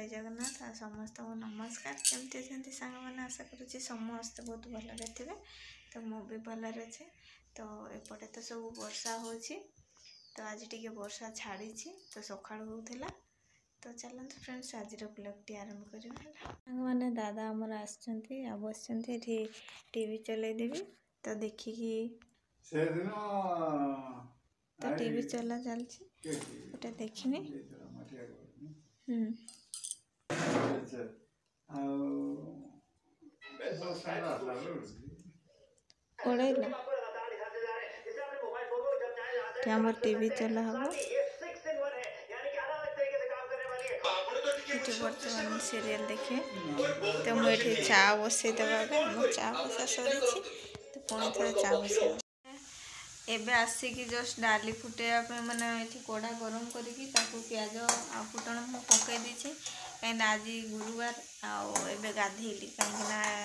जय जगन्नाथ समस्त को नमस्कार। केमती अच्छे सांग मैंने आशा करुँच समस्ते बहुत भलरे थे। तो मु भी भलरे अच्छे। तो एपटे तो सब वर्षा हो तो आज टी वर्षा छाड़ी तो सका होता। तो चलते फ्रेंड्स आज ब्लॉग आरंभ कर दादा आमर आसछंती बसछंती टीवी चलैदेवी तो देखिकी तो टीवी चला चलछि गोटे देखिनी उड़ैला टीवी चला हम बर्तमान सीरियल देखे। तो मुझे चा बसई देवा चा बसा सरी तो पुणी थे चा बस एबे आसिकी जस्ट डाली फुटेवा मैंने ये कड़ा गरम करके प्याज आ फुटण पकई देछे कहीं आज गुरुवार आबे गाधेली कहीं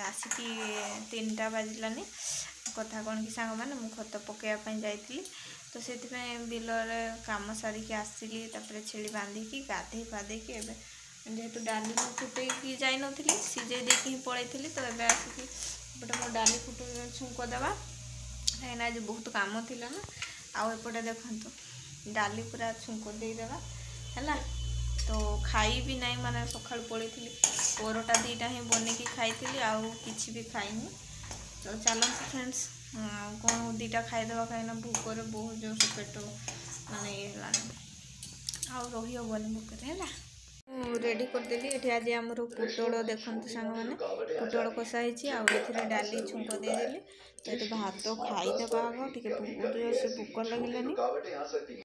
आसिकी 3टा बाजिलानी कथा कौन कि सांग मैंने मुझे खत पकईवाई जाइली तो से बिलर काम सारिकी आसली छेली बांधिकी गाधे पाधेकी एबे जेहेतु डाली फुटे जाई नथी सीझे देकी पलैली तो एबे आसिकी एपटे मो डाली फुटे छुंक देवा कहीं आज बहुत कम थी ना आउपटे देखो डाली पूरा छुंक देदेवा है तो खाई भी नहीं माने सका पलैली परोटा 2टा ही बनैकी खाई आउ किसी भी खाईनी। तो चलते फ्रेंड्स कौन 2टा खाईदेवा कहीं भूकर बहुत जोर से पेट माने ये आउ रही हेनी भूकर है रेडी करदेली ये आज आम पुटल देखते सांग मैंने पुटल कषा ही डाली छुंक देदेली तो ये भात खाईदेवा आग टे बहुत जोर से भूक लगलानी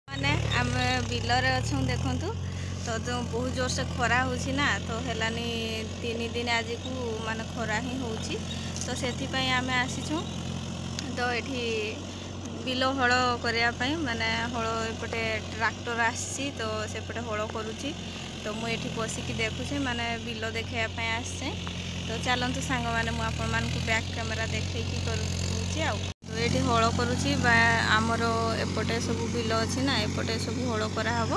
मैंने आम बिलरे अच्छे देखु तो बहुत जोर से खरा होना तो हेलानी 3 दिन आज को माने खरा ही हो तो से आम आसीचु तो ये बिल हल करने माने हल एपटे ट्रैक्टर आसी तो सेपटे हल करुँची तो मुझे बसिकी देखुचे माने बिल देखापी आसे तो चलतु सांग मैंने मुझे बैक कैमेरा देखी करुचे तो ये हल करुँची आमर एपटे सब बिल अच्छी ना एपटे सब हल कराहब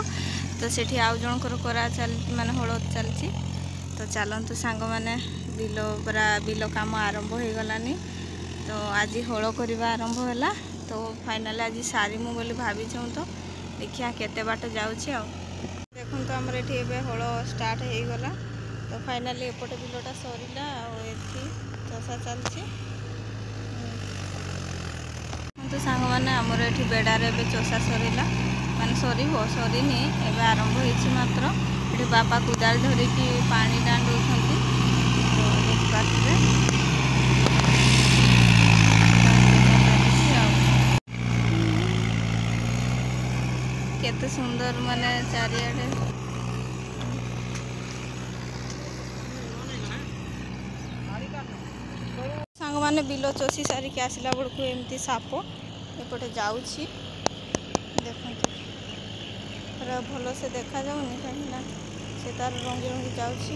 तो सेठी आउ जनकर करा माने हल चलती तो चलतु सांग मैंने बिल पूरा बिल काम आरंभ हो गलानी तो आज हल करवा आरंभ है तो फाइनाल आज सारिमु बोली भावी तो देखिया केते बाट जाउछि देखो तो आमर ये हल स्टार्ट हो गला तो फाइनाली एपटे बिलटा सरीला चषा चलती तो सांग मैंने आमर ये बेड़ारे चषा सरीला माने सरीनी एवं आरंभ हो मात्र ये बापा कुदाल धरिकी पानी डांडू तो देखिए केते सुंदर माने चारियाडे सांग माने बिल चषी सारिकी आसला बेलू एमती साप एपटे जाऊँगी देखो पूरा भल से देखा जाऊनी कहीं से तार रंगी रंगी जाऊँगी।